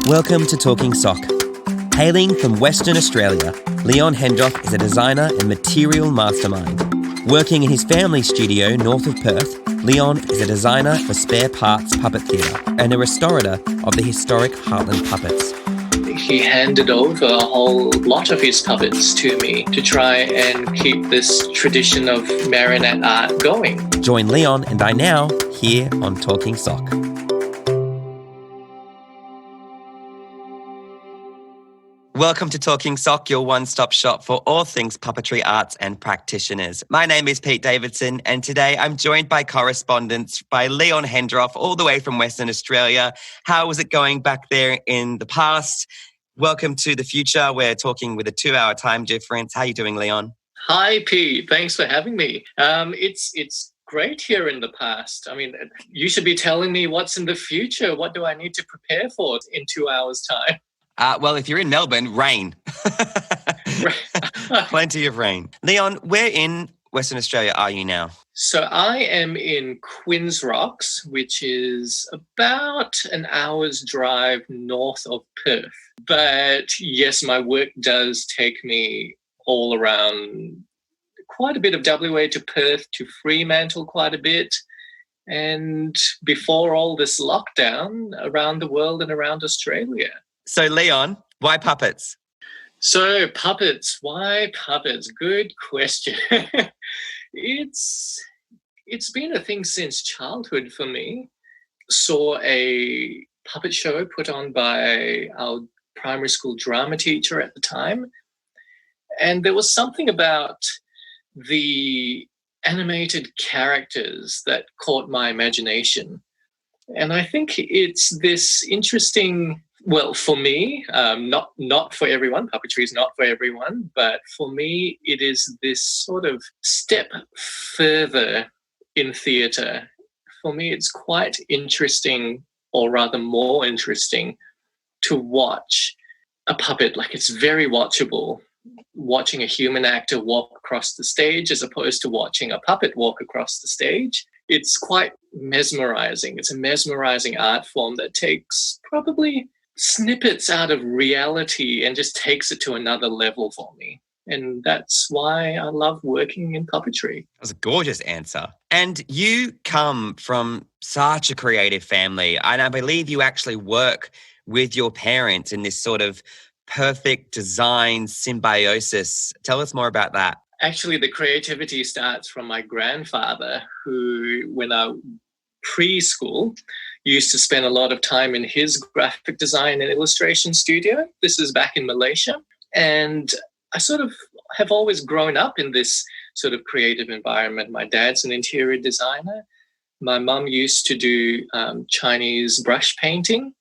Welcome to Talking Sock. Hailing from Western Australia, Leon Hendroff is a designer and material mastermind. Working in his family studio north of Perth, Leon is a designer for spare parts puppet theatre and a restorator of the historic Hartland puppets. He handed over a whole lot of his puppets to me to try and keep this tradition of marionette art going. Join Leon and I now here on Talking Sock. Welcome to Talking Sock, your one-stop shop for all things puppetry, arts and practitioners. My name is Pete Davidson and today I'm joined by correspondence by Leon Hendroff all the way from Western Australia. How was it going back there in the past? Welcome to the future. We're talking with a 2-hour time difference. How are you doing, Leon? Hi, Pete. Thanks for having me. It's great here in the past. I mean, you should be telling me what's in the future. What do I need to prepare for in 2 hours' time? Well, if you're in Melbourne, rain. Plenty of rain. Leon, where in Western Australia are you now? So I am in Quinns Rocks, which is about an hour's drive north of Perth. But yes, my work does take me all around quite a bit of WA to Perth to Fremantle quite a bit. And before all this lockdown, around the world and around Australia. So, Leon, why puppets? So, puppets. Why puppets? Good question. It's been a thing since childhood for me. Saw a puppet show put on by our primary school drama teacher at the time. And there was something about the animated characters that caught my imagination. And I think it's this interesting... Well, for me, not for everyone, puppetry is not for everyone, but for me, it is this sort of step further in theatre. For me, it's quite interesting, or rather more interesting, to watch a puppet. Like, it's very watchable, watching a human actor walk across the stage as opposed to watching a puppet walk across the stage. It's quite mesmerising. It's a mesmerising art form that takes probably snippets out of reality and just takes it to another level for me. And that's why I love working in puppetry. That was a gorgeous answer. And you come from such a creative family, and I believe you actually work with your parents in this sort of perfect design symbiosis. Tell us more about that. Actually, the creativity starts from my grandfather, who, when I preschool, used to spend a lot of time in his graphic design and illustration studio. This is back in Malaysia. And I sort of have always grown up in this sort of creative environment. My dad's an interior designer. My mum used to do Chinese brush painting.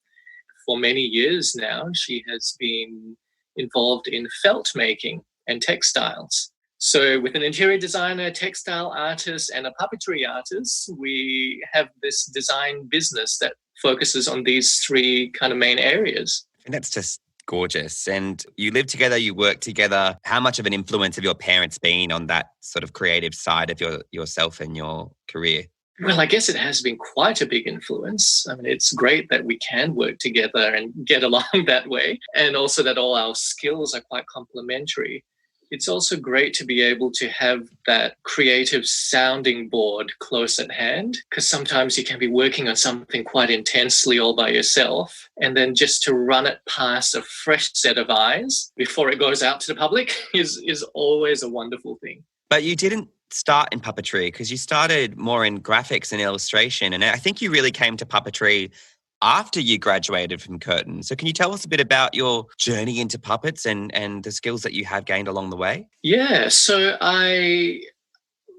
For many years now, she has been involved in felt making and textiles. So with an interior designer, textile artist, and a puppetry artist, we have this design business that focuses on these three kind of main areas. And that's just gorgeous. And you live together, you work together. How much of an influence have your parents been on that sort of creative side of yourself and your career? Well, I guess it has been quite a big influence. I mean, it's great that we can work together and get along that way, and also that all our skills are quite complementary. It's also great to be able to have that creative sounding board close at hand, because sometimes you can be working on something quite intensely all by yourself, and then just to run it past a fresh set of eyes before it goes out to the public is always a wonderful thing. But you didn't start in puppetry, because you started more in graphics and illustration, and I think you really came to puppetry after you graduated from Curtin. So can you tell us a bit about your journey into puppets and the skills that you have gained along the way? Yeah, so I,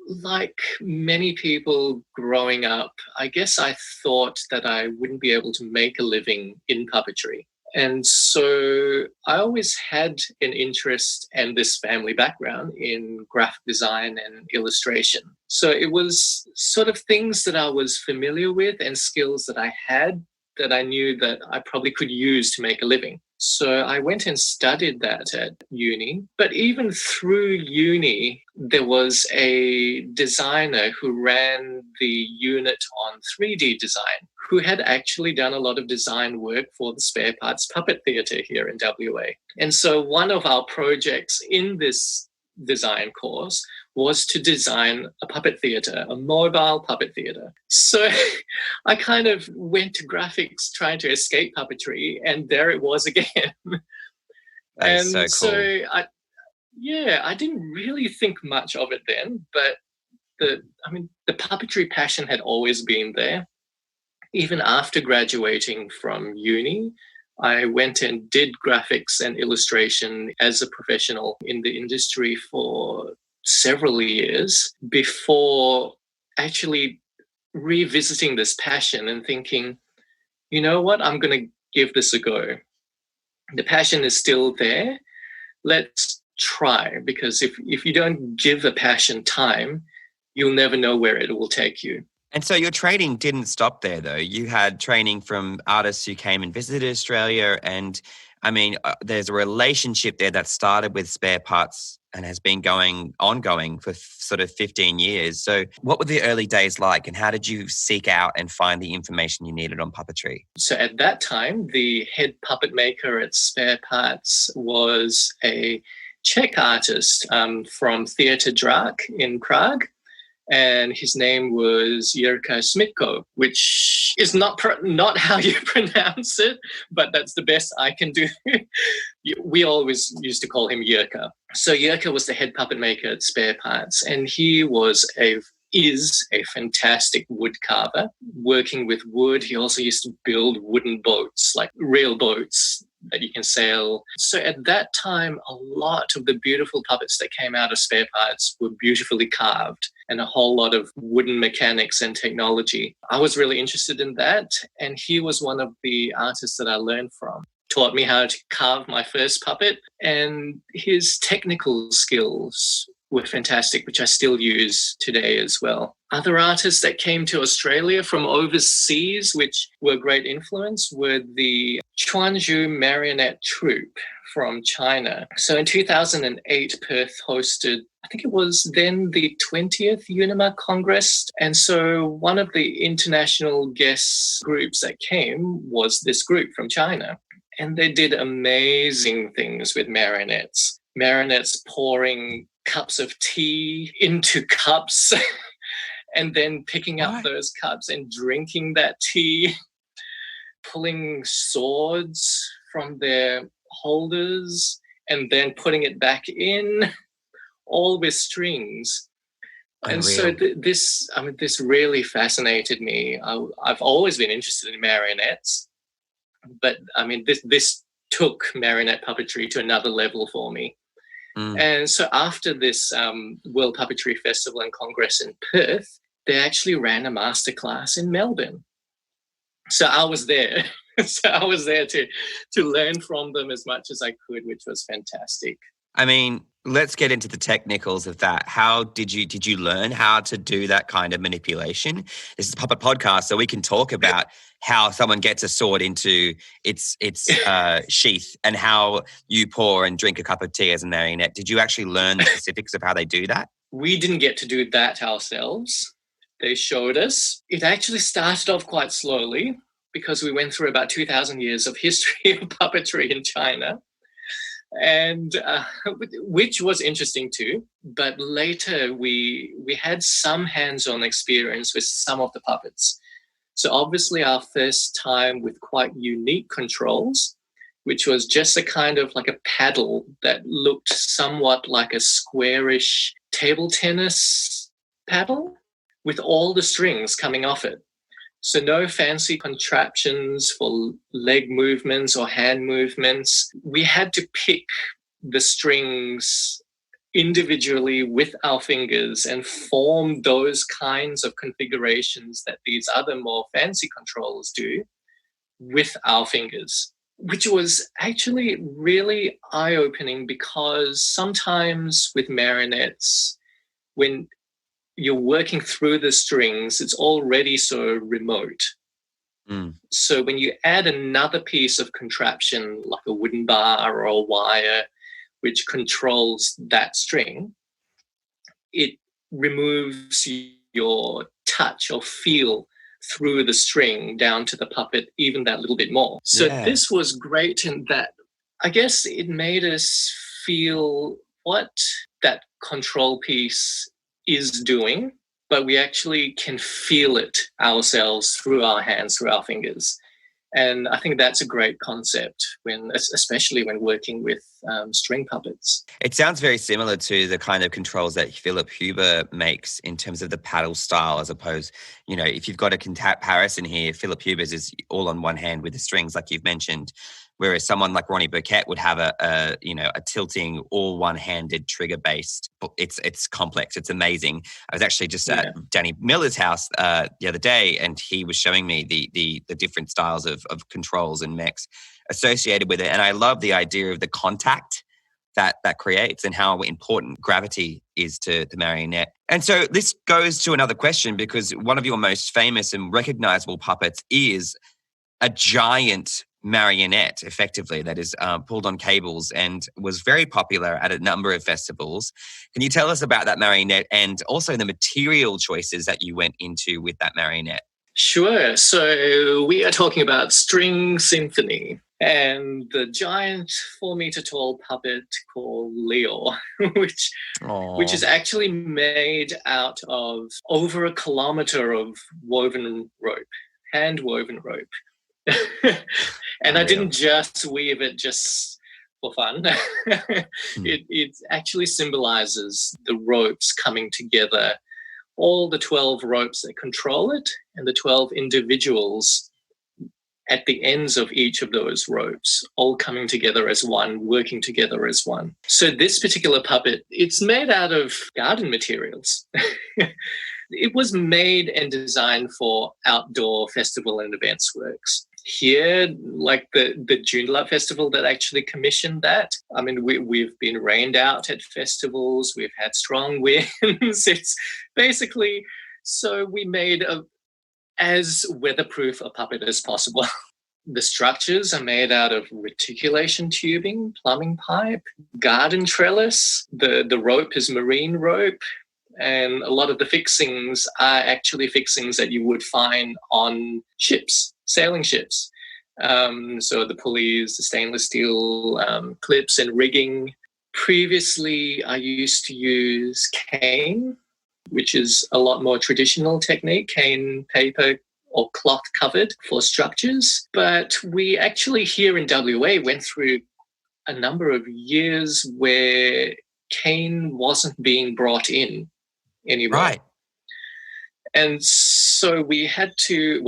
like many people growing up, I guess I thought that I wouldn't be able to make a living in puppetry. And so I always had an interest and this family background in graphic design and illustration. So it was sort of things that I was familiar with and skills that I had that I knew that I probably could use to make a living. So I went and studied that at uni. But even through uni, there was a designer who ran the unit on 3D design who had actually done a lot of design work for the Spare Parts Puppet Theatre here in WA. And so one of our projects in this design course was to design a puppet theatre, a mobile puppet theatre. So I kind of went to graphics trying to escape puppetry, and there it was again. That is so cool. So I didn't really think much of it then, but the puppetry passion had always been there. Even after graduating from uni, I went and did graphics and illustration as a professional in the industry for several years before actually revisiting this passion and thinking, you know what, I'm going to give this a go. The passion is still there. Let's try, because if you don't give a passion time, you'll never know where it will take you. And so your training didn't stop there, though. You had training from artists who came and visited Australia. And I mean, there's a relationship there that started with Spare Parts and has been ongoing for sort of 15 years. So what were the early days like, and how did you seek out and find the information you needed on puppetry? So at that time, the head puppet maker at Spare Parts was a Czech artist from Theatre Drak in Prague. And his name was Jirka Smitko, which is not how you pronounce it, but that's the best I can do. We always used to call him Jirka. So Jirka was the head puppet maker at Spare Parts, and he is a fantastic wood carver. Working with wood, he also used to build wooden boats, like real boats that you can sail. So at that time, a lot of the beautiful puppets that came out of Spare Parts were beautifully carved, and a whole lot of wooden mechanics and technology. I was really interested in that, and he was one of the artists that I learned from. Taught me how to carve my first puppet, and his technical skills were fantastic, which I still use today as well. Other artists that came to Australia from overseas, which were a great influence, were the Chuanzhou Marionette Troupe from China. So in 2008, Perth hosted, I think it was then the 20th Unima Congress. And so one of the international guest groups that came was this group from China. And they did amazing things with marionettes. Marionettes pouring cups of tea into cups and then picking up those cups and drinking that tea, pulling swords from their holders and then putting it back in, all with strings. And so this really fascinated me. I've always been interested in marionettes, but I mean, this took marionette puppetry to another level for me. And so after this World Puppetry Festival and Congress in Perth, they actually ran a masterclass in Melbourne. So I was there. to learn from them as much as I could, which was fantastic. I mean, let's get into the technicals of that. How did you learn how to do that kind of manipulation? This is a puppet podcast, so we can talk about how someone gets a sword into its sheath and how you pour and drink a cup of tea as a marionette. Did you actually learn the specifics of how they do that? We didn't get to do that ourselves. They showed us. It actually started off quite slowly because we went through about 2,000 years of history of puppetry in China. And which was interesting too. But later we had some hands-on experience with some of the puppets. So obviously our first time with quite unique controls, which was just a kind of like a paddle that looked somewhat like a squarish table tennis paddle with all the strings coming off it. So no fancy contraptions for leg movements or hand movements. We had to pick the strings individually with our fingers and form those kinds of configurations that these other more fancy controls do with our fingers, which was actually really eye-opening because sometimes with marionettes, when you're working through the strings, it's already so remote. So when you add another piece of contraption, like a wooden bar or a wire, which controls that string, it removes your touch or feel through the string down to the puppet even that little bit more. So this was great in that I guess it made us feel what that control piece is doing, but we actually can feel it ourselves through our hands, through our fingers. And I think that's a great concept, especially when working with string puppets. It sounds very similar to the kind of controls that Philip Huber makes in terms of the paddle style, as opposed, if you've got a comparison here, Philip Huber's is all on one hand with the strings, like you've mentioned, whereas someone like Ronnie Burkett would have a tilting, all one-handed trigger-based. It's complex. It's amazing. I was actually just at Danny Miller's house the other day, and he was showing me the different styles of controls and mechs associated with it. And I love the idea of the contact that creates and how important gravity is to the marionette. And so this goes to another question, because one of your most famous and recognizable puppets is a giant marionette, effectively, that is pulled on cables and was very popular at a number of festivals. Can you tell us about that marionette and also the material choices that you went into with that marionette? Sure. So we are talking about String Symphony and the giant 4-meter tall puppet called Leo, which is actually made out of over a kilometer of woven rope, hand-woven rope. And I didn't just weave it just for fun. It actually symbolizes the ropes coming together, all the 12 ropes that control it, and the 12 individuals at the ends of each of those ropes, all coming together as one, working together as one. So this particular puppet, it's made out of garden materials. It was made and designed for outdoor festival and events works. Here, like the Joondalup Festival that actually commissioned that. I mean, we've been rained out at festivals. We've had strong winds. It's basically, so we made as weatherproof a puppet as possible. The structures are made out of reticulation tubing, plumbing pipe, garden trellis. The rope is marine rope. And a lot of the fixings are actually fixings that you would find on ships, sailing ships. So the pulleys, the stainless steel clips and rigging. Previously, I used to use cane, which is a lot more traditional technique, cane paper or cloth covered for structures. But we actually here in WA went through a number of years where cane wasn't being brought in anymore. Right. And so we had to,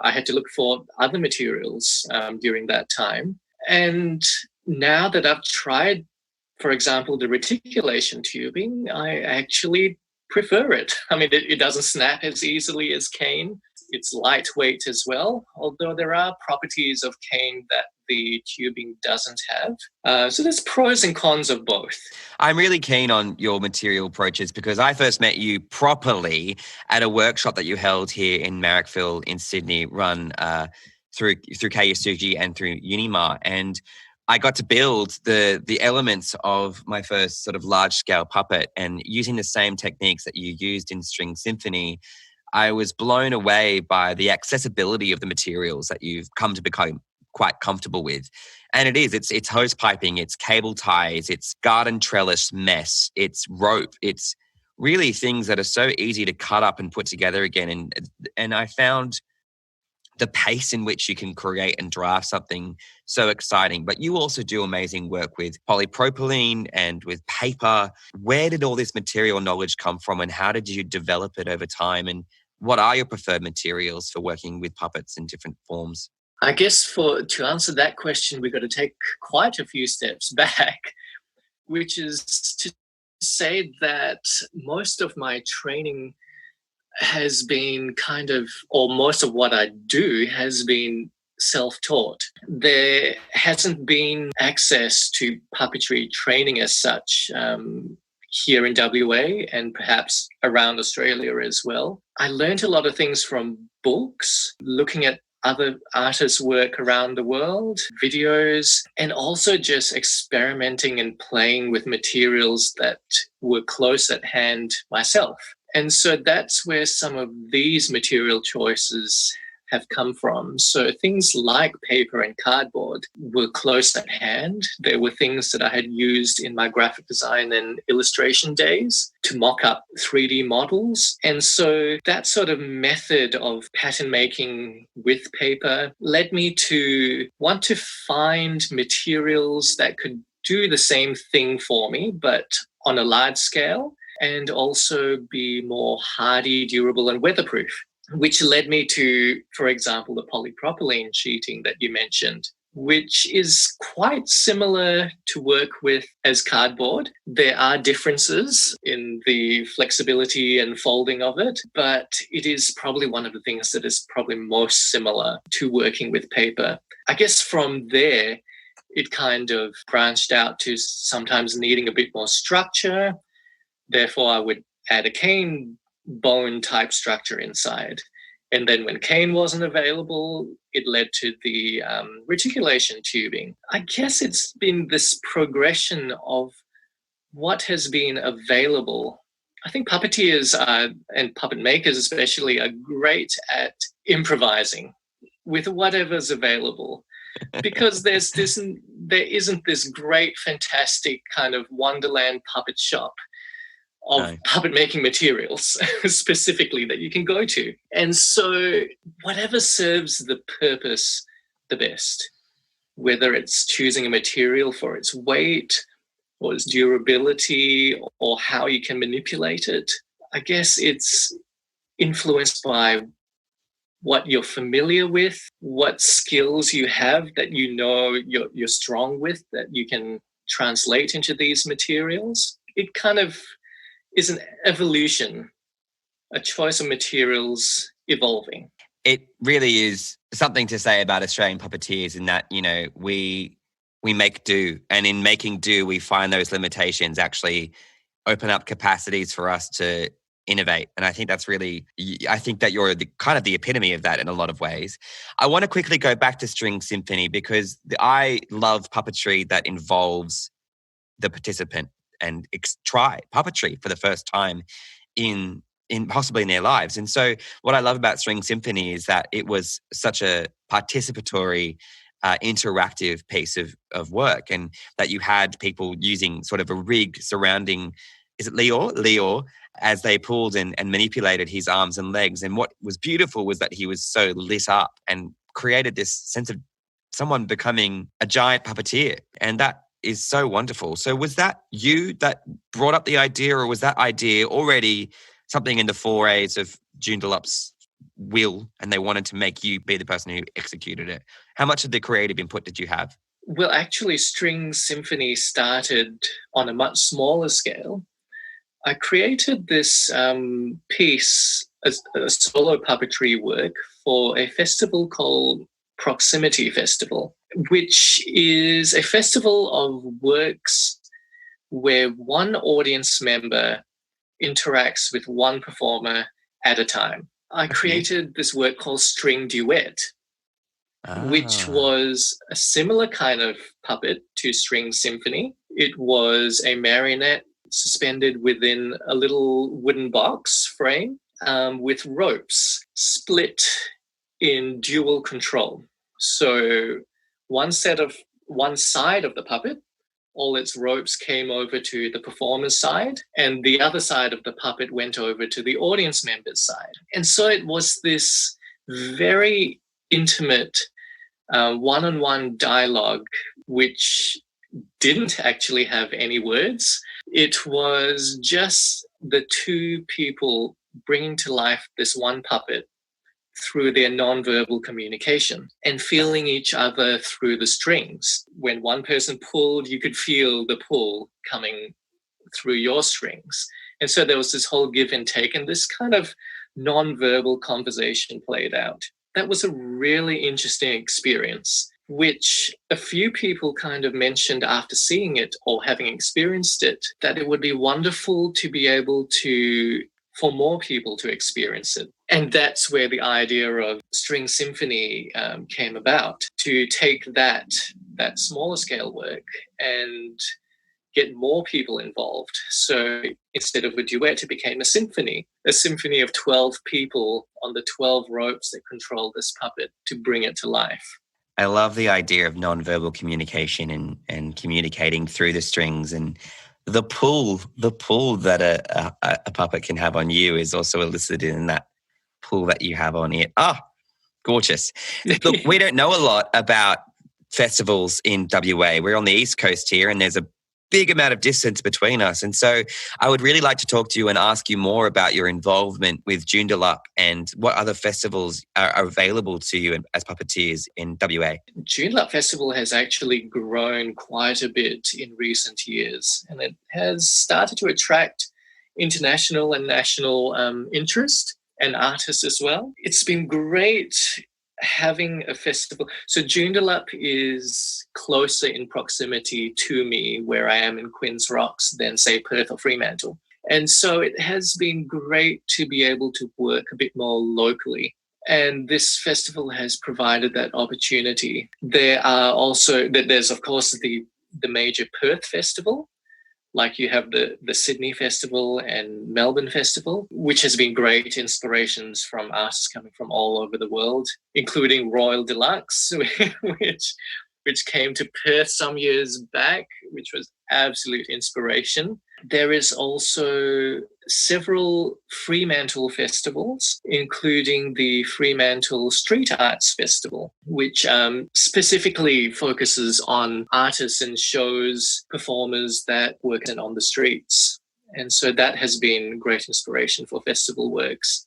I had to look for other materials during that time. And now that I've tried, for example, the reticulation tubing, I actually prefer it. I mean, it doesn't snap as easily as cane. It's lightweight as well, although there are properties of cane that the tubing doesn't have. So there's pros and cons of both. I'm really keen on your material approaches because I first met you properly at a workshop that you held here in Marrickville in Sydney, run through Kayasugi and through Unimar. And I got to build the elements of my first sort of large-scale puppet, and using the same techniques that you used in String Symphony, I was blown away by the accessibility of the materials that you've come to become quite comfortable with. And it's hose piping, it's cable ties, it's garden trellis mess, it's rope, it's really things that are so easy to cut up and put together again. And I found the pace in which you can create and draft something so exciting. But you also do amazing work with polypropylene and with paper. Where did all this material knowledge come from, and how did you develop it over time? And what are your preferred materials for working with puppets in different forms? I guess to answer that question, we've got to take quite a few steps back, which is to say that most of my training has been or most of what I do has been self-taught. There hasn't been access to puppetry training as such here in WA and perhaps around Australia as well. I learned a lot of things from books, looking at other artists' work around the world, videos, and also just experimenting and playing with materials that were close at hand myself. And so that's where some of these material choices have come from. So things like paper and cardboard were close at hand. There were things that I had used in my graphic design and illustration days to mock up 3D models. And so that sort of method of pattern making with paper led me to want to find materials that could do the same thing for me, but on a large scale, and also be more hardy, durable, and weatherproof, which led me to, for example, the polypropylene sheeting that you mentioned, which is quite similar to work with as cardboard. There are differences in the flexibility and folding of it, but it is probably one of the things that is probably most similar to working with paper. I guess from there, it kind of branched out to sometimes needing a bit more structure. Therefore, I would add a cane bone type structure inside. And then when cane wasn't available, it led to the reticulation tubing. I guess it's been this progression of what has been available. I think puppeteers and puppet makers especially are great at improvising with whatever's available, because there isn't this great, fantastic kind of wonderland puppet shop of puppet making materials specifically that you can go to. And so whatever serves the purpose the best, whether it's choosing a material for its weight or its durability or how you can manipulate it, I guess it's influenced by what you're familiar with, what skills you have that you know you're strong with, that you can translate into these materials. It kind of is an evolution, a choice of materials evolving. It really is something to say about Australian puppeteers in that, you know, we make do. And in making do, we find those limitations actually open up capacities for us to innovate. And I think that's really, I think that you're kind of the epitome of that in a lot of ways. I want to quickly go back to String Symphony because I love puppetry that involves the participant and try puppetry for the first time in possibly in their lives. And so what I love about String Symphony is that it was such a participatory, interactive piece of work, and that you had people using sort of a rig surrounding, is it Lior, as they pulled and manipulated his arms and legs. And what was beautiful was that he was so lit up and created this sense of someone becoming a giant puppeteer. And that is so wonderful. So was that you that brought up the idea, or was that idea already something in the forays of Joondalup's will and they wanted to make you be the person who executed it? How much of the creative input did you have? Well, actually, String Symphony started on a much smaller scale. I created this piece, a solo puppetry work, for a festival called Proximity Festival, which is a festival of works where one audience member interacts with one performer at a time. I created this work called String Duet, which was a similar kind of puppet to String Symphony. It was a marionette suspended within a little wooden box frame with ropes split in dual control. So one side of the puppet, all its ropes came over to the performer's side, and the other side of the puppet went over to the audience member's side. And so it was this very intimate one-on-one dialogue, which didn't actually have any words. It was just the two people bringing to life this one puppet through their non-verbal communication and feeling each other through the strings. When one person pulled, you could feel the pull coming through your strings. And so there was this whole give and take, and this kind of non-verbal conversation played out. That was a really interesting experience, which a few people kind of mentioned after seeing it or having experienced it, that it would be wonderful to be able to, for more people to experience it. And that's where the idea of String Symphony came about, to take that smaller scale work and get more people involved. So instead of a duet, it became a symphony of 12 people on the 12 ropes that control this puppet to bring it to life. I love the idea of nonverbal communication and communicating through the strings, and the pull that a puppet can have on you is also elicited in that pull that you have on it. Ah, gorgeous. Look, we don't know a lot about festivals in WA. We're on the East Coast here, and there's a big amount of distance between us. And so I would really like to talk to you and ask you more about your involvement with Joondalup and what other festivals are available to you as puppeteers in WA. Joondalup Festival has actually grown quite a bit in recent years, and it has started to attract international and national interest and artists as well. It's been great having a festival. So Joondalup is closer in proximity to me where I am in Queen's Rocks than, say, Perth or Fremantle. And so it has been great to be able to work a bit more locally. And this festival has provided that opportunity. There's of course the major Perth festival, like you have the Sydney Festival and Melbourne Festival, which has been great inspirations from artists coming from all over the world, including Royal Deluxe, which came to Perth some years back, which was absolute inspiration. There is also several Fremantle festivals, including the Fremantle Street Arts Festival, which specifically focuses on artists and shows, performers that work on the streets. And so that has been great inspiration for festival works.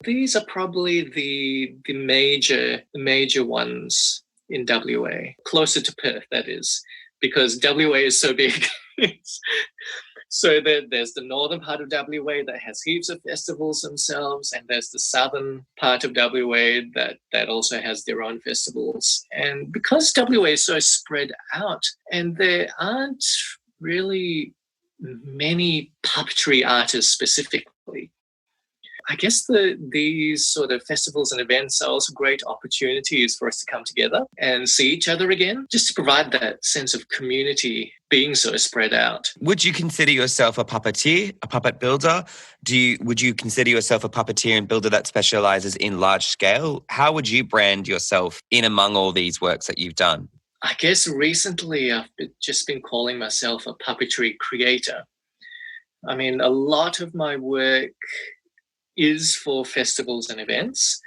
These are probably the major ones in WA, closer to Perth, that is, because WA is so big. So there's the northern part of WA that has heaps of festivals themselves, and there's the southern part of WA that also has their own festivals. And because WA is so spread out, and there aren't really many puppetry artists specifically, I guess these sort of festivals and events are also great opportunities for us to come together and see each other again, just to provide that sense of community being so spread out. Would you consider yourself a puppeteer, a puppet builder? Would you consider yourself a puppeteer and builder that specialises in large scale? How would you brand yourself in among all these works that you've done? I guess recently I've just been calling myself a puppetry creator. I mean, a lot of my work is for festivals and events,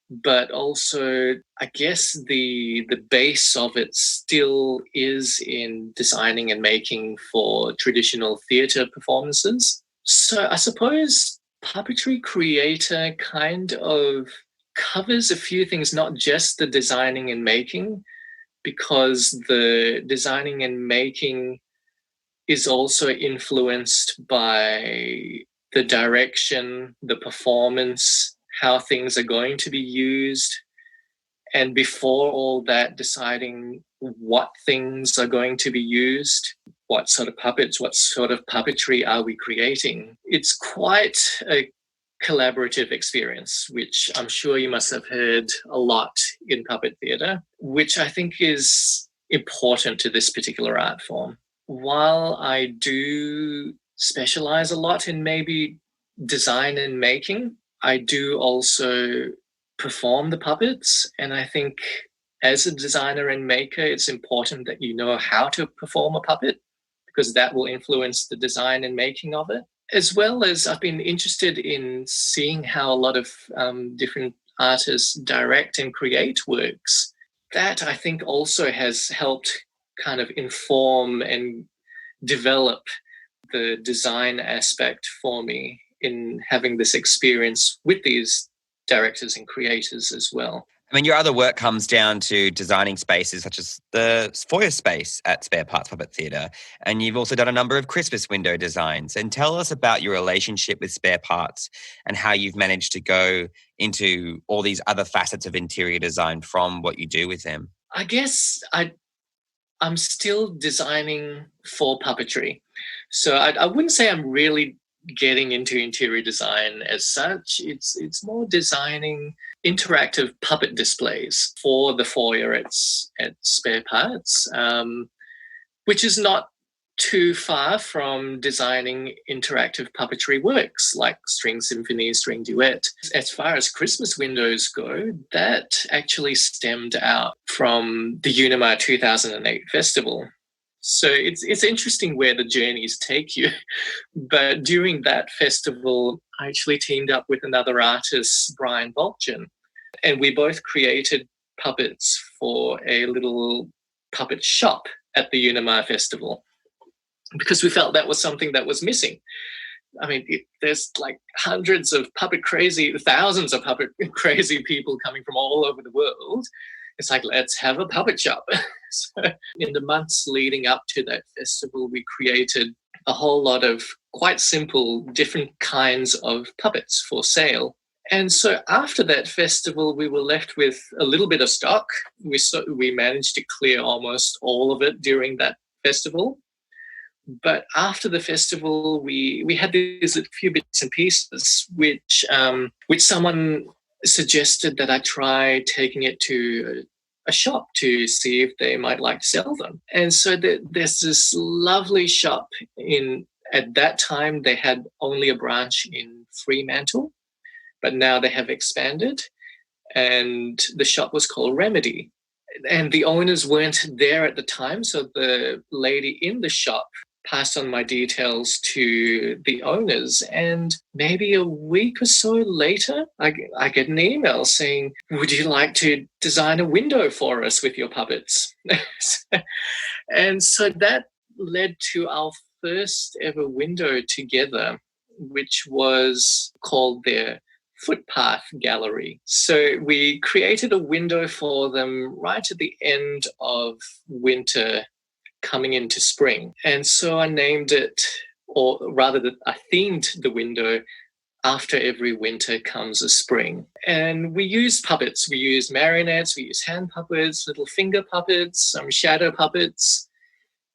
but also I guess the base of it still is in designing and making for traditional theatre performances. So I suppose puppetry creator kind of covers a few things, not just the designing and making, because the designing and making is also influenced by the direction, the performance, how things are going to be used. And before all that, deciding what things are going to be used, what sort of puppets, what sort of puppetry are we creating. It's quite a collaborative experience, which I'm sure you must have heard a lot in puppet theatre, which I think is important to this particular art form. While I do specialize a lot in maybe design and making, I do also perform the puppets. And I think as a designer and maker, it's important that you know how to perform a puppet, because that will influence the design and making of it. As well as I've been interested in seeing how a lot of different artists direct and create works. That I think also has helped kind of inform and develop the design aspect for me in having this experience with these directors and creators as well. I mean, your other work comes down to designing spaces such as the foyer space at Spare Parts Puppet Theatre, and you've also done a number of Christmas window designs. And tell us about your relationship with Spare Parts and how you've managed to go into all these other facets of interior design from what you do with them. I guess I'm still designing for puppetry. So I wouldn't say I'm really getting into interior design as such. It's more designing interactive puppet displays for the foyer at Spare Parts, which is not too far from designing interactive puppetry works like String Symphony, String Duet. As far as Christmas windows go, that actually stemmed out from the Unima 2008 festival. So it's interesting where the journeys take you. But during that festival, I actually teamed up with another artist, Brian Volchin, and we both created puppets for a little puppet shop at the Unima festival, because we felt that was something that was missing. I mean, there's like thousands of puppet crazy people coming from all over the world. It's like, let's have a puppet shop. So in the months leading up to that festival, we created a whole lot of quite simple, different kinds of puppets for sale. And so after that festival, we were left with a little bit of stock. We managed to clear almost all of it during that festival. But after the festival, we had these few bits and pieces, which someone suggested that I try taking it to a shop to see if they might like to sell them. And so there's this lovely shop at that time, they had only a branch in Fremantle, but now they have expanded. And the shop was called Remedy. And the owners weren't there at the time, so the lady in the shop passed on my details to the owners, and maybe a week or so later, I get an email saying, would you like to design a window for us with your puppets? And so that led to our first ever window together, which was called their Footpath Gallery. So we created a window for them right at the end of winter, coming into spring. And so I named it, or rather I themed the window, After Every Winter Comes a Spring. And we used puppets. We used marionettes, we used hand puppets, little finger puppets, some shadow puppets,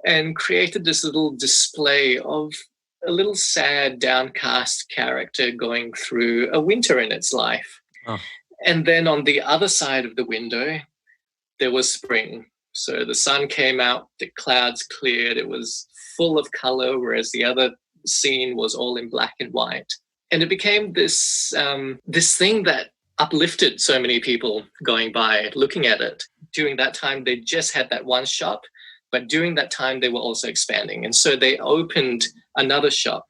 and created this little display of a little sad, downcast character going through a winter in its life. Oh. And then on the other side of the window, there was spring. So the sun came out, the clouds cleared, it was full of color, whereas the other scene was all in black and white. And it became this thing that uplifted so many people going by, looking at it. During that time, they just had that one shop, but during that time, they were also expanding. And so they opened another shop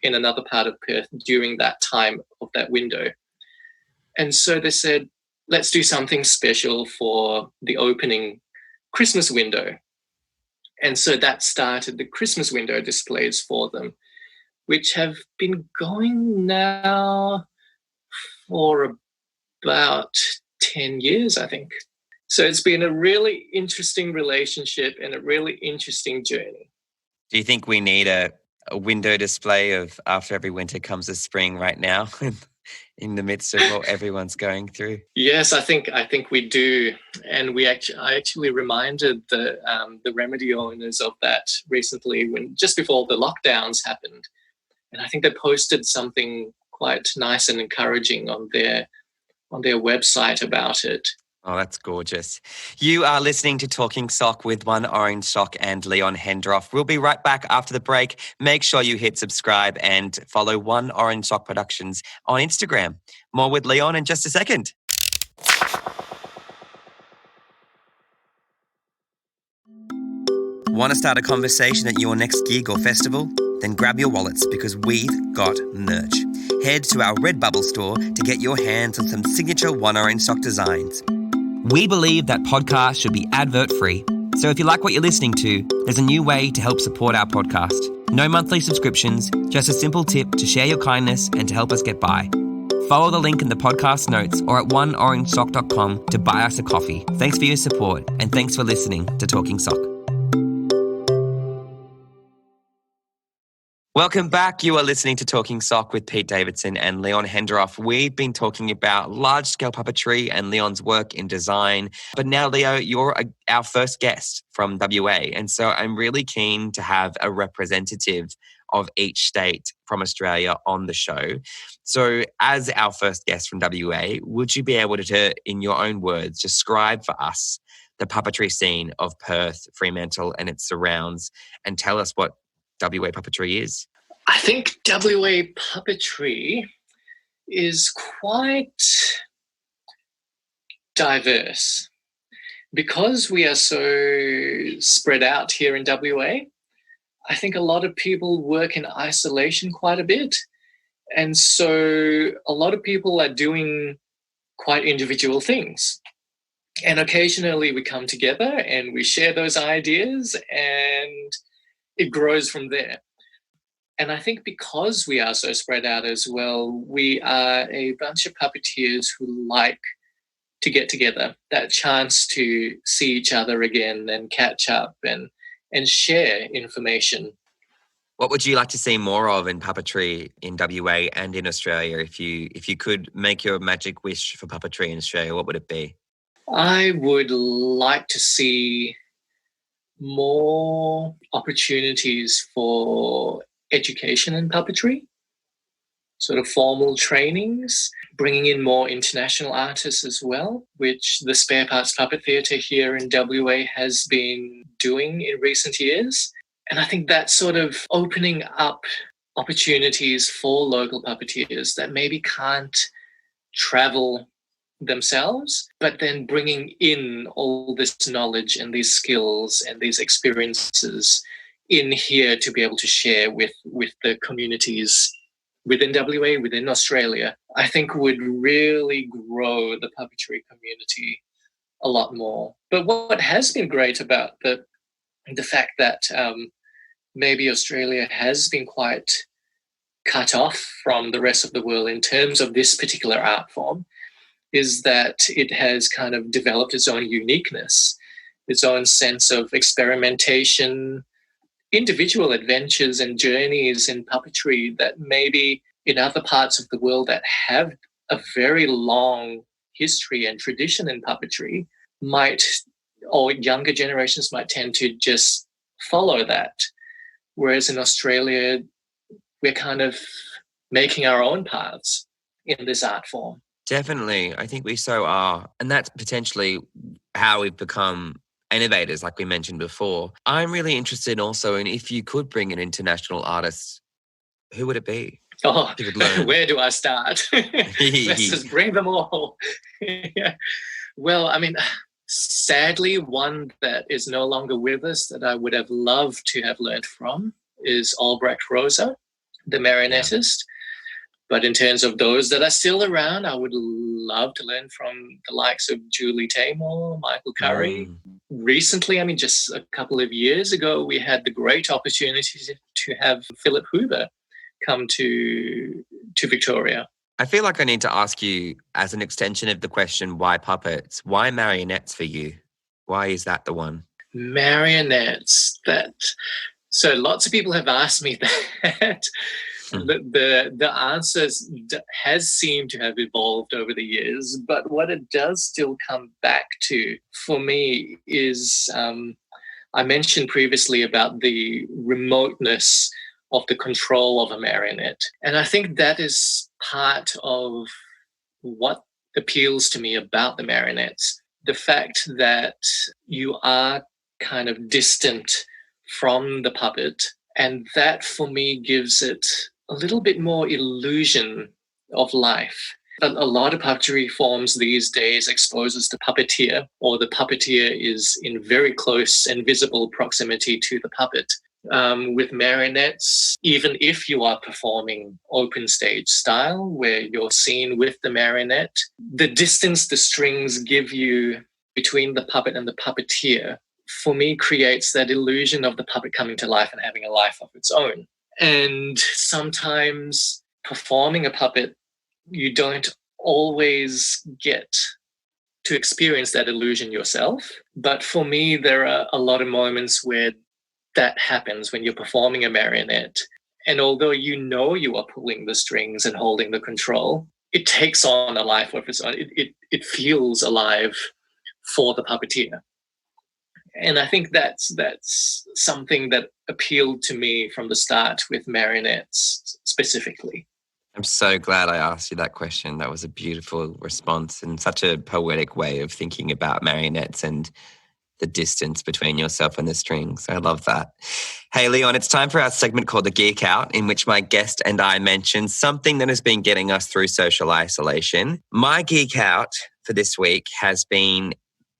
in another part of Perth during that time of that window. And so they said, let's do something special for the opening Christmas window. And so that started the Christmas window displays for them, which have been going now for about 10 years, I think. So it's been a really interesting relationship and a really interesting journey. Do you think we need a window display of After Every Winter Comes a Spring right now? In the midst of what everyone's going through? Yes, I think we do, and I actually reminded the Remedy owners of that recently, when just before the lockdowns happened, and I think they posted something quite nice and encouraging on their website about it. Oh, that's gorgeous. You are listening to Talking Sock with One Orange Sock and Leon Hendroff. We'll be right back after the break. Make sure you hit subscribe and follow One Orange Sock Productions on Instagram. More with Leon in just a second. Want to start a conversation at your next gig or festival? Then grab your wallets, because we've got merch. Head to our Redbubble store to get your hands on some signature One Orange Sock designs. We believe that podcasts should be advert-free. So if you like what you're listening to, there's a new way to help support our podcast. No monthly subscriptions, just a simple tip to share your kindness and to help us get by. Follow the link in the podcast notes or at oneorangesock.com to buy us a coffee. Thanks for your support, and thanks for listening to Talking Sock. Welcome back. You are listening to Talking Sock with Pete Davidson and Leon Hendroff. We've been talking about large-scale puppetry and Leon's work in design. But now, Leo, you're our first guest from WA. And so I'm really keen to have a representative of each state from Australia on the show. So as our first guest from WA, would you be able to, in your own words, describe for us the puppetry scene of Perth, Fremantle and its surrounds, and tell us what WA puppetry is? I think WA puppetry is quite diverse. Because we are so spread out here in WA, I think a lot of people work in isolation quite a bit. And so a lot of people are doing quite individual things. And occasionally we come together and we share those ideas and it grows from there. And I think because we are so spread out as well, we are a bunch of puppeteers who like to get together, that chance to see each other again and catch up and share information. What would you like to see more of in puppetry in WA and in Australia? If you could make your magic wish for puppetry in Australia, what would it be? I would like to see more opportunities for education in puppetry, sort of formal trainings, bringing in more international artists as well, which the Spare Parts Puppet Theatre here in WA has been doing in recent years. And I think that's sort of opening up opportunities for local puppeteers that maybe can't travel themselves, but then bringing in all this knowledge and these skills and these experiences in here to be able to share with the communities within WA, within Australia, I think would really grow the puppetry community a lot more. But what has been great about the fact that maybe Australia has been quite cut off from the rest of the world in terms of this particular art form is that it has kind of developed its own uniqueness, its own sense of experimentation, individual adventures and journeys in puppetry that maybe in other parts of the world that have a very long history and tradition in puppetry might, or younger generations might tend to just follow that. Whereas in Australia, we're kind of making our own paths in this art form. Definitely. I think we so are. And that's potentially how we've become innovators, like we mentioned before. I'm really interested also in if you could bring an international artist, who would it be? Oh, where do I start? Let's just bring them all. Yeah. Well, I mean, sadly, one that is no longer with us that I would have loved to have learned from is Albrecht Rosa, the marionettist. But in terms of those that are still around, I would love to learn from the likes of Julie Taymor, Michael Curry. Recently, I mean, just a couple of years ago, we had the great opportunity to have Philip Huber come to Victoria. I feel like I need to ask you, as an extension of the question, why puppets? Why marionettes for you? Why is that the one? Marionettes. So lots of people have asked me that. The answers has seemed to have evolved over the years, but what it does still come back to for me is I mentioned previously about the remoteness of the control of a marionette. And I think that is part of what appeals to me about the marionettes. The fact that you are kind of distant from the puppet, and that for me gives it a little bit more illusion of life. A lot of puppetry forms these days exposes the puppeteer, or the puppeteer is in very close and visible proximity to the puppet. With marionettes, even if you are performing open stage style where you're seen with the marionette, the distance the strings give you between the puppet and the puppeteer, for me, creates that illusion of the puppet coming to life and having a life of its own. And sometimes performing a puppet, you don't always get to experience that illusion yourself. But for me, there are a lot of moments where that happens when you're performing a marionette. And although you know you are pulling the strings and holding the control, it takes on a life of its own. It feels alive for the puppeteer. And I think that's something that appealed to me from the start with marionettes specifically. I'm so glad I asked you that question. That was a beautiful response and such a poetic way of thinking about marionettes and the distance between yourself and the strings. I love that. Hey, Leon, it's time for our segment called the Geek Out, in which my guest and I mention something that has been getting us through social isolation. My Geek Out for this week has been,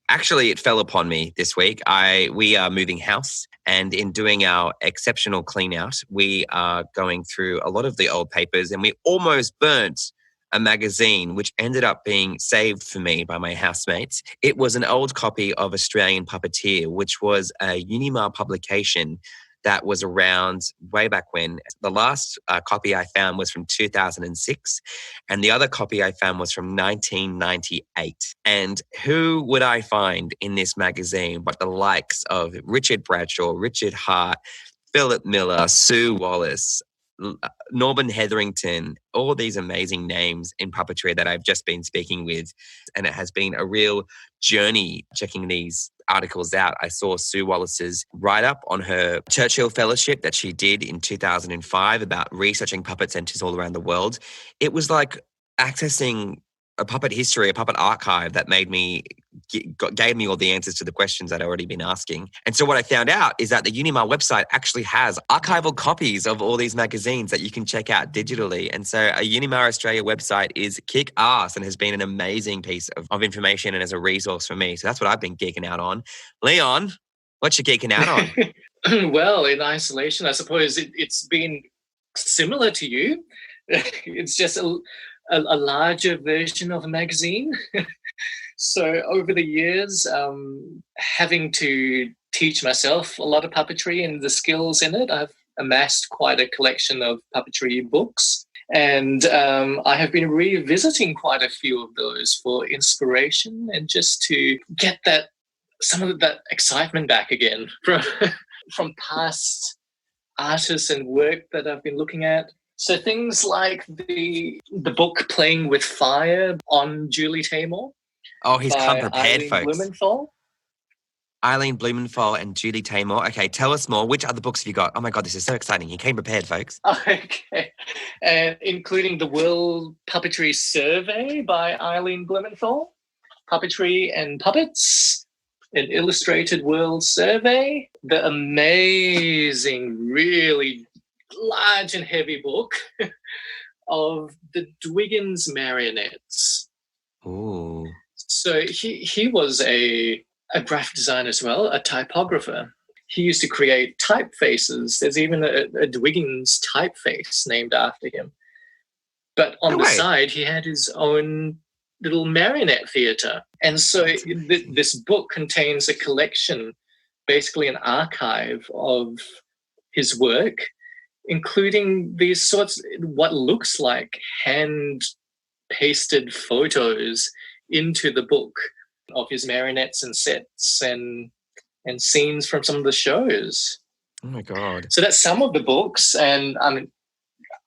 actually, it fell upon me this week. We are moving house, and in doing our exceptional clean out, we are going through a lot of the old papers, and we almost burnt a magazine which ended up being saved for me by my housemates. It was an old copy of Australian Puppeteer, which was a Unimar publication that was around way back when. The last copy I found was from 2006, and the other copy I found was from 1998. And who would I find in this magazine but the likes of Richard Bradshaw, Richard Hart, Philip Miller, Sue Wallace, Norman Hetherington, all these amazing names in puppetry that I've just been speaking with. And it has been a real journey checking these articles out. I saw Sue Wallace's write-up on her Churchill Fellowship that she did in 2005 about researching puppet centres all around the world. It was like accessing a puppet history, a puppet archive that gave me all the answers to the questions I'd already been asking. And so what I found out is that the Unimar website actually has archival copies of all these magazines that you can check out digitally. And so a Unimar Australia website is kick-ass and has been an amazing piece of information and as a resource for me. So that's what I've been geeking out on. Leon, what you geeking out on? Well, in isolation, I suppose it's been similar to you. It's just a larger version of a magazine. So over the years, having to teach myself a lot of puppetry and the skills in it, I've amassed quite a collection of puppetry books. And I have been revisiting quite a few of those for inspiration and just to get some of that excitement back again from past artists and work that I've been looking at. So things like the book Playing with Fire on Julie Taymor. Oh, he's come prepared, Eileen folks. Blumenthal. Eileen Blumenthal and Julie Taymor. Okay, tell us more. Which other books have you got? Oh my God, this is so exciting. He came prepared, folks. Okay. And including the World Puppetry Survey by Eileen Blumenthal, Puppetry and Puppets, an Illustrated World Survey, the amazing, really large and heavy book of the Dwiggins marionettes. Ooh. So he was a graphic designer as well, a typographer. He used to create typefaces. There's even a Dwiggins typeface named after him. But on the side, he had his own little marionette theatre. And so this book contains a collection, basically an archive of his work, including these sorts, what looks like hand-pasted photos into the book of his marionettes and sets and scenes from some of the shows. Oh my God. So that's some of the books. And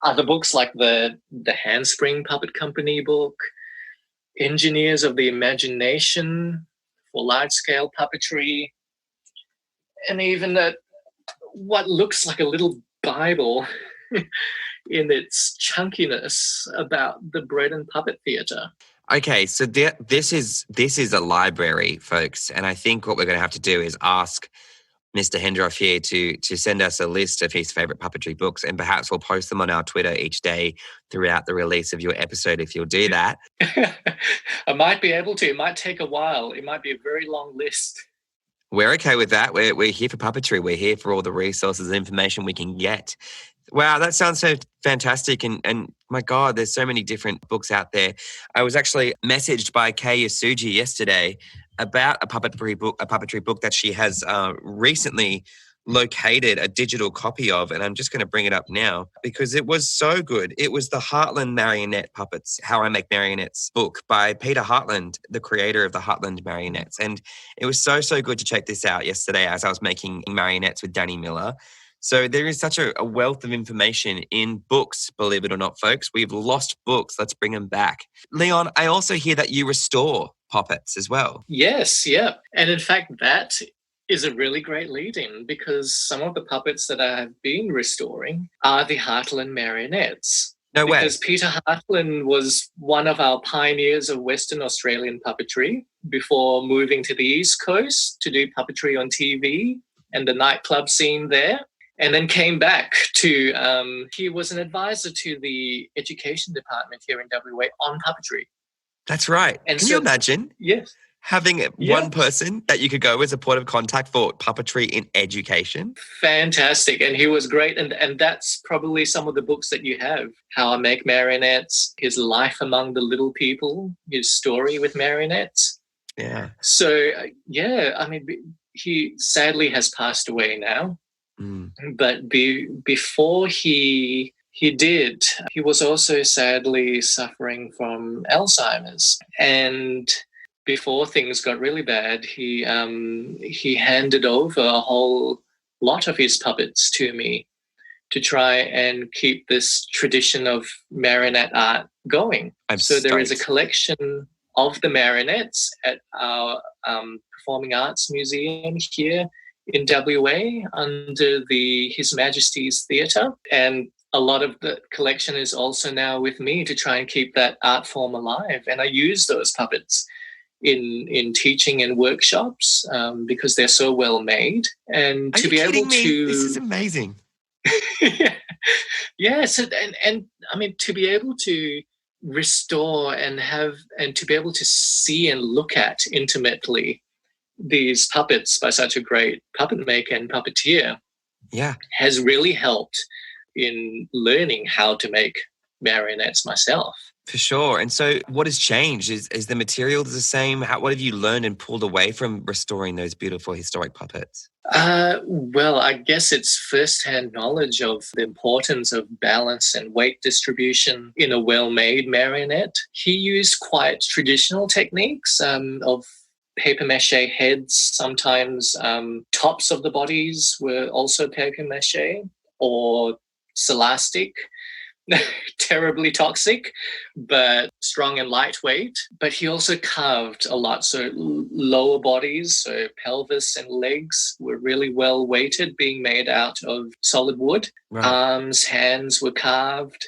other books like the Handspring Puppet Company book, Engineers of the Imagination for large-scale puppetry, and even what looks like a little Bible in its chunkiness about the bread and puppet theatre. Okay, so this is a library, folks, and I think what we're going to have to do is ask Mr. Hendroff here to send us a list of his favourite puppetry books, and perhaps we'll post them on our Twitter each day throughout the release of your episode if you'll do that. I might be able to. It might take a while. It might be a very long list. We're okay with that. We're here for puppetry. We're here for all the resources and information we can get. Wow, that sounds so fantastic. And my God, there's so many different books out there. I was actually messaged by Kay Yasuji yesterday about a puppetry book that she has recently located a digital copy of, and I'm just going to bring it up now because it was so good. It was the Hartland Marionette Puppets, How I Make Marionettes book by Peter Hartland, the creator of the Hartland Marionettes. And it was so good to check this out yesterday as I was making marionettes with Danny Miller. So there is such a wealth of information in books, believe it or not, folks. We've lost books. Let's bring them back. Leon, I also hear that you restore puppets as well. Yes, yeah. And in fact, that is a really great lead-in because some of the puppets that I have been restoring are the Hartland marionettes. No way. Because Peter Hartland was one of our pioneers of Western Australian puppetry before moving to the East Coast to do puppetry on TV and the nightclub scene there. And then came back to, he was an advisor to the education department here in WA on puppetry. That's right. And Can you imagine? Yes. Having one person that you could go as a point of contact for puppetry in education? Fantastic. And he was great. And that's probably some of the books that you have. How I Make Marionettes, his life among the little people, his story with marionettes. Yeah. So, I mean, he sadly has passed away now. But before he did, he was also sadly suffering from Alzheimer's. And before things got really bad, he handed over a whole lot of his puppets to me to try and keep this tradition of marionette art going. So there is a collection of the marionettes at our Performing Arts Museum here in WA under His Majesty's Theatre. And a lot of the collection is also now with me to try and keep that art form alive. And I use those puppets in teaching and workshops because they're so well made. And Are to you be able kidding me? to... This is amazing. Yes, and I mean, to be able to restore and to be able to see and look at intimately these puppets by such a great puppet maker and puppeteer has really helped in learning how to make marionettes myself. For sure. And so what has changed? Is the material the same? What have you learned and pulled away from restoring those beautiful historic puppets? Well, I guess it's first-hand knowledge of the importance of balance and weight distribution in a well-made marionette. He used quite traditional techniques of papier-mâché heads. Sometimes tops of the bodies were also papier-mâché or celastic. Terribly toxic, but strong and lightweight. But he also carved a lot. So lower bodies, so pelvis and legs were really well weighted, being made out of solid wood. Right. Arms, hands were carved.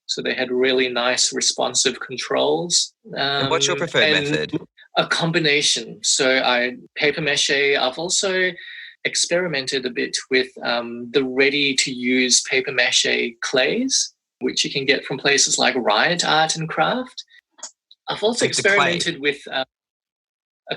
So they had really nice responsive controls. And what's your preferred method? A combination. So papier-mâché. I've also experimented a bit with the ready-to-use papier-mâché clays, which you can get from places like Riot Art and Craft. I've also experimented with a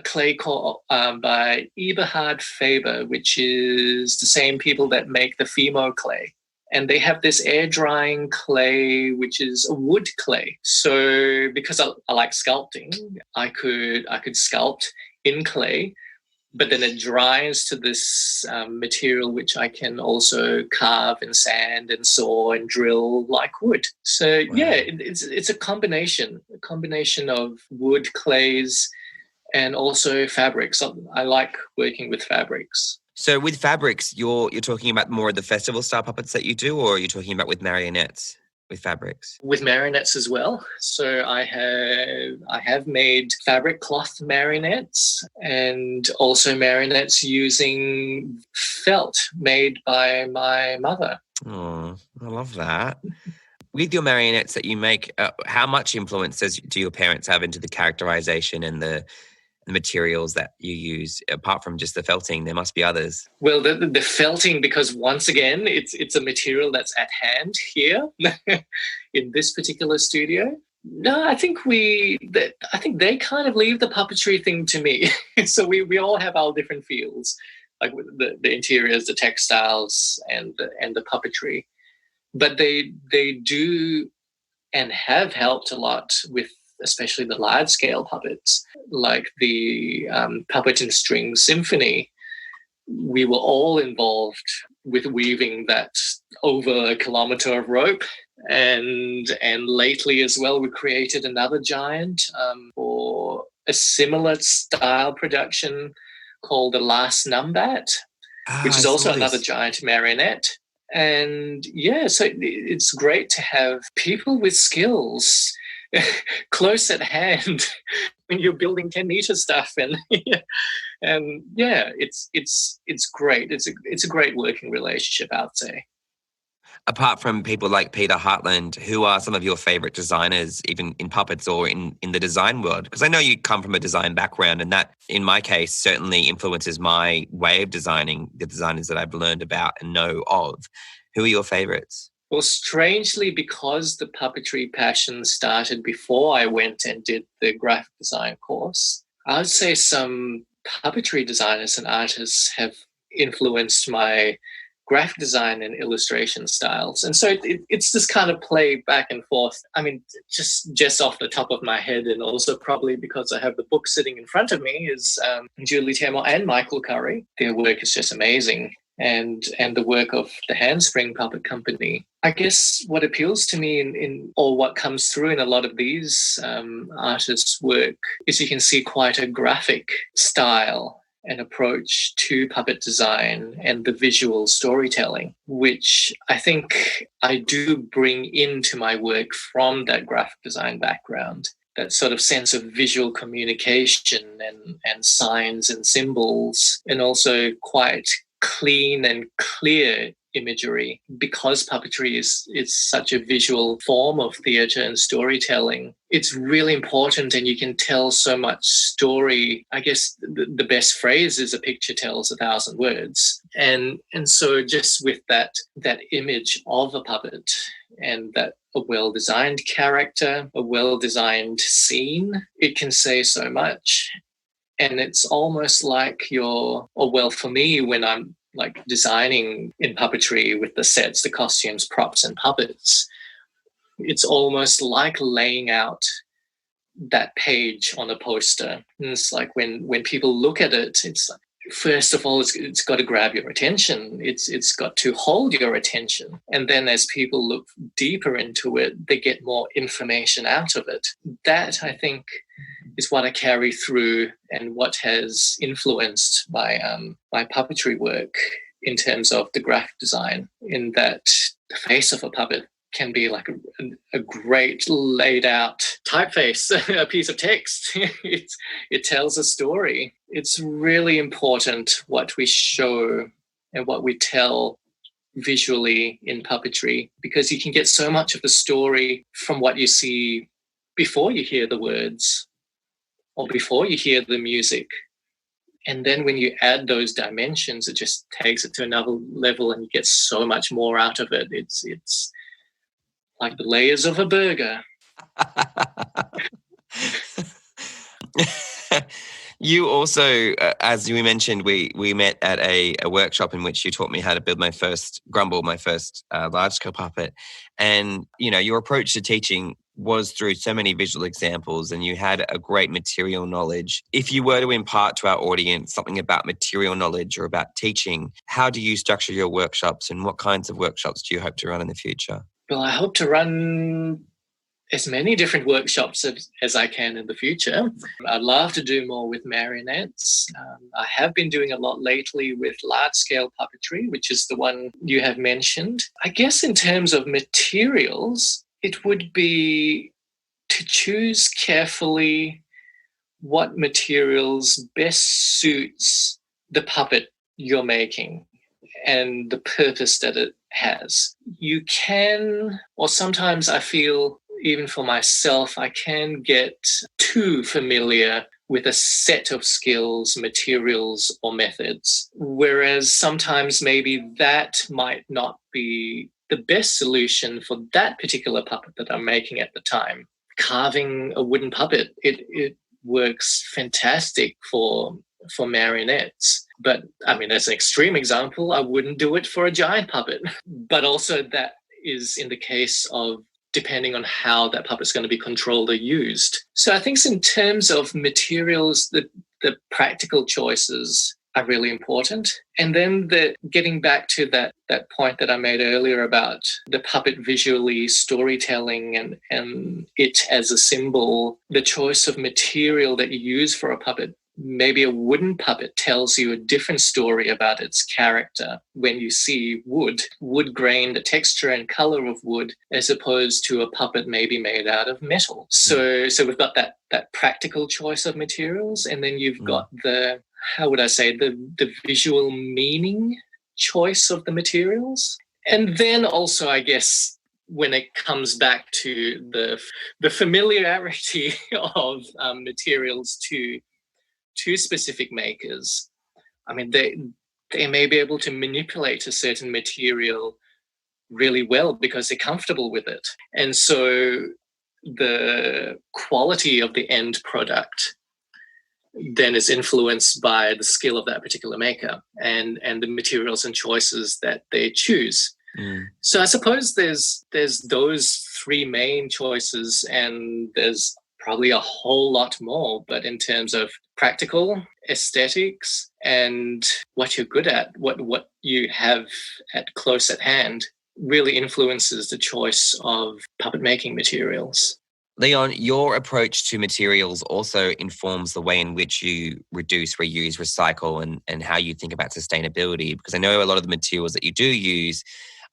clay called by Eberhard Faber, which is the same people that make the Fimo clay. And they have this air drying clay, which is a wood clay. So because I like sculpting, I could sculpt in clay, but then it dries to this material which I can also carve and sand and saw and drill like wood. So it's a combination of wood, clays, and also fabrics. I like working with fabrics. So with fabrics, you're talking about more of the festival style puppets that you do, or are you talking about with marionettes? With fabrics? With marionettes as well. So I have made fabric cloth marionettes and also marionettes using felt made by my mother. Oh, I love that. With your marionettes that you make, how much influence do your parents have into the characterization and the materials that you use? Apart from just the felting, there must be others. Well, the felting, because once again, it's a material that's at hand here in this particular studio. No, I think they kind of leave the puppetry thing to me. So we all have our different fields, like the interiors, the textiles, and the puppetry. But they do and have helped a lot with, especially the large-scale puppets, like the Duet and String Symphony. We were all involved with weaving that over a kilometre of rope. And lately as well, we created another giant for a similar style production called The Last Numbat, which is also another giant marionette. And so it's great to have people with skills close at hand when you're building 10-meter stuff, and it's great. It's a great working relationship, I'd say. Apart from people like Peter Hartland, who are some of your favorite designers, even in puppets or in the design world? Because I know you come from a design background, and that, in my case, certainly influences my way of designing the designers that I've learned about and know of. Who are your favorites? Well, strangely, because the puppetry passion started before I went and did the graphic design course, I would say some puppetry designers and artists have influenced my graphic design and illustration styles. And so it's this kind of play back and forth. I mean, just off the top of my head, and also probably because I have the book sitting in front of me, is Julie Taymor and Michael Curry. Their work is just amazing. And the work of the Handspring Puppet Company. I guess what appeals to me in or what comes through in a lot of these artists' work is you can see quite a graphic style and approach to puppet design and the visual storytelling, which I think I do bring into my work from that graphic design background. That sort of sense of visual communication and signs and symbols, and also quite clean and clear imagery, because puppetry is such a visual form of theatre and storytelling. It's really important, and you can tell so much story. I guess the best phrase is a picture tells 1,000 words. And so just with that image of a puppet, and that a well-designed character, a well-designed scene, it can say so much. And it's almost like for me, when I'm like designing in puppetry with the sets, the costumes, props, and puppets, it's almost like laying out that page on a poster. And it's like when people look at it, it's like, first of all, it's got to grab your attention. It's got to hold your attention. And then as people look deeper into it, they get more information out of it. That, I think, is what I carry through and what has influenced my puppetry work in terms of the graphic design, in that the face of a puppet can be like a great laid out typeface, a piece of text. It tells a story. It's really important what we show and what we tell visually in puppetry, because you can get so much of the story from what you see before you hear the words or before you hear the music. And then when you add those dimensions, it just takes it to another level, and you get so much more out of it. It's like the layers of a burger. You also, as we mentioned, we met at a workshop in which you taught me how to build my first Grumble, my first large-scale puppet. And, your approach to teaching was through so many visual examples, and you had a great material knowledge. If you were to impart to our audience something about material knowledge or about teaching, how do you structure your workshops, and what kinds of workshops do you hope to run in the future? Well, I hope to run as many different workshops as I can in the future. I'd love to do more with marionettes. I have been doing a lot lately with large-scale puppetry, which is the one you have mentioned. I guess in terms of materials, it would be to choose carefully what materials best suits the puppet you're making and the purpose that it has. You can, or sometimes I feel, even for myself, I can get too familiar with a set of skills, materials, or methods, whereas sometimes maybe that might not be the best solution for that particular puppet that I'm making at the time. Carving a wooden puppet, it works fantastic for marionettes. But I mean, as an extreme example, I wouldn't do it for a giant puppet. But also that is in the case of depending on how that puppet's going to be controlled or used. So I think in terms of materials, the practical choices are really important. And then getting back to that point that I made earlier about the puppet visually storytelling and it as a symbol, the choice of material that you use for a puppet. Maybe a wooden puppet tells you a different story about its character when you see wood grain, the texture and color of wood, as opposed to a puppet maybe made out of metal. So we've got that practical choice of materials, and then you've got the visual meaning choice of the materials. And then also, I guess, when it comes back to the familiarity of materials to specific makers, I mean, they may be able to manipulate a certain material really well because they're comfortable with it. And so the quality of the end product then is influenced by the skill of that particular maker and the materials and choices that they choose. So I suppose there's those three main choices, and there's probably a whole lot more, but in terms of practical, aesthetics, and what you're good at, what you have close at hand, really influences the choice of puppet making materials. Leon, your approach to materials also informs the way in which you reduce, reuse, recycle, and how you think about sustainability, because I know a lot of the materials that you do use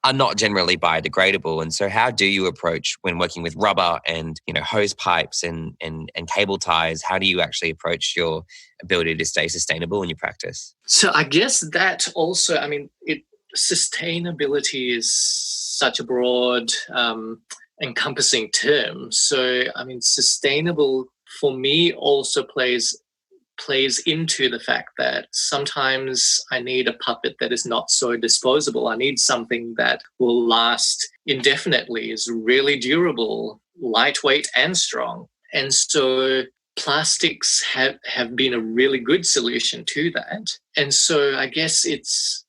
are not generally biodegradable. And so how do you approach when working with rubber and, hose pipes and cable ties? How do you actually approach your ability to stay sustainable in your practice? So I guess that also, sustainability is such a broad encompassing term. So, sustainable for me also plays into the fact that sometimes I need a puppet that is not so disposable. I need something that will last indefinitely, is really durable, lightweight and strong. And so plastics have been a really good solution to that. And so I guess it's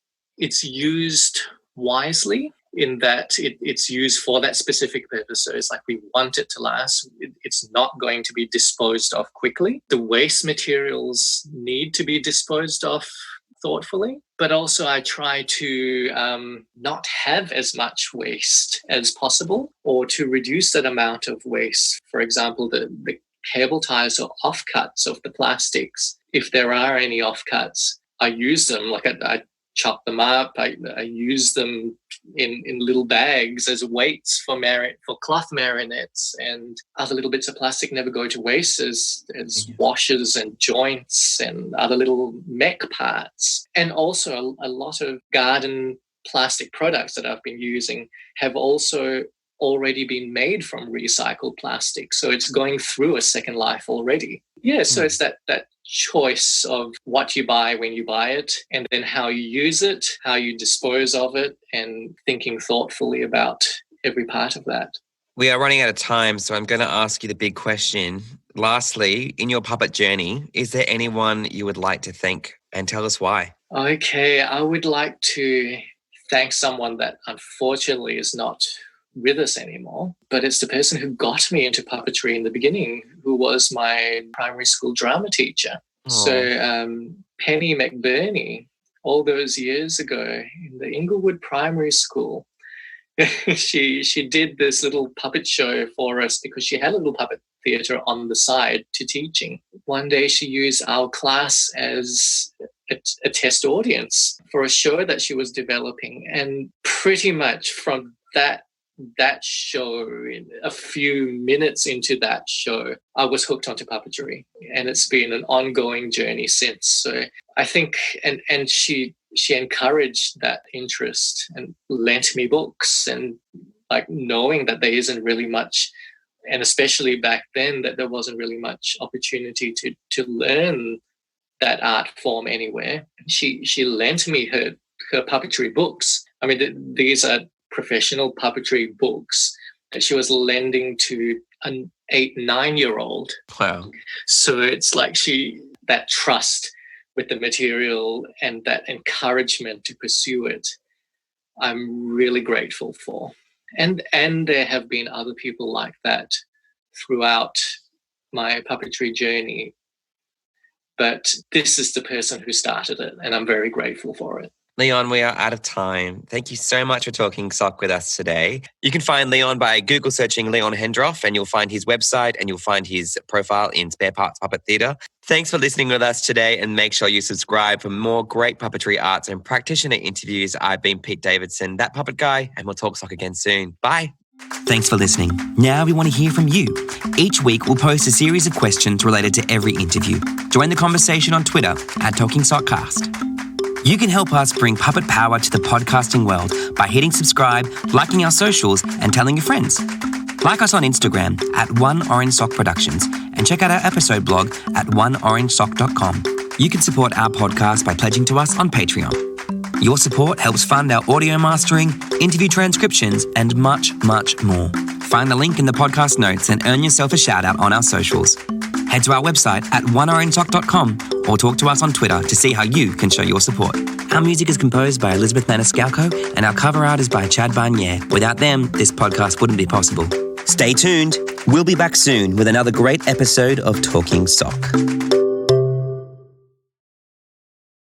used wisely, in that it's used for that specific purpose. So it's like we want it to last. It's not going to be disposed of quickly. The waste materials need to be disposed of thoughtfully, but also I try to not have as much waste as possible, or to reduce that amount of waste. For example, the cable ties or offcuts of the plastics, if there are any offcuts, I use them. Like I chop them up. I use them in little bags as weights for cloth marionettes, and other little bits of plastic never go to waste as washers and joints and other little mech parts. And also a lot of garden plastic products that I've been using have also already been made from recycled plastic. So it's going through a second life already. Yeah, so it's that choice of what you buy when you buy it, and then how you use it, how you dispose of it, and thinking thoughtfully about every part of that. We are running out of time, so I'm going to ask you the big question. Lastly, in your puppet journey, is there anyone you would like to thank, and tell us why? Okay, I would like to thank someone that unfortunately is not with us anymore, but it's the person who got me into puppetry in the beginning, who was my primary school drama teacher. Aww. So Penny McBurney, all those years ago in the Inglewood Primary School, she did this little puppet show for us because she had a little puppet theatre on the side to teaching. One day she used our class as a test audience for a show that she was developing, and pretty much from that show, in a few minutes into that show, I was hooked onto puppetry, and it's been an ongoing journey since. So I think, and she encouraged that interest and lent me books, and like knowing that there isn't really much, and especially back then that there wasn't really much opportunity to learn that art form anywhere. She lent me her puppetry books. I mean, these are professional puppetry books that she was lending to an 8-9-year-old. Wow. So it's like that trust with the material and that encouragement to pursue it, I'm really grateful for. And there have been other people like that throughout my puppetry journey. But this is the person who started it, and I'm very grateful for it. Leon, we are out of time. Thank you so much for talking sock with us today. You can find Leon by Google searching Leon Hendroff, and you'll find his website and you'll find his profile in Spare Parts Puppet Theatre. Thanks for listening with us today, and make sure you subscribe for more great puppetry arts and practitioner interviews. I've been Pete Davidson, that puppet guy, and we'll talk sock again soon. Bye. Thanks for listening. Now we want to hear from you. Each week we'll post a series of questions related to every interview. Join the conversation on Twitter @TalkingSockcast. You can help us bring puppet power to the podcasting world by hitting subscribe, liking our socials, and telling your friends. Like us on Instagram at One Orange Sock Productions and check out our episode blog at oneorangesock.com. You can support our podcast by pledging to us on Patreon. Your support helps fund our audio mastering, interview transcriptions, and much, much more. Find the link in the podcast notes and earn yourself a shout out on our socials. Head to our website at oneorangesock.com or talk to us on Twitter to see how you can show your support. Our music is composed by Elizabeth Maniscalco and our cover art is by Chad Barnier. Without them, this podcast wouldn't be possible. Stay tuned. We'll be back soon with another great episode of Talking Sock.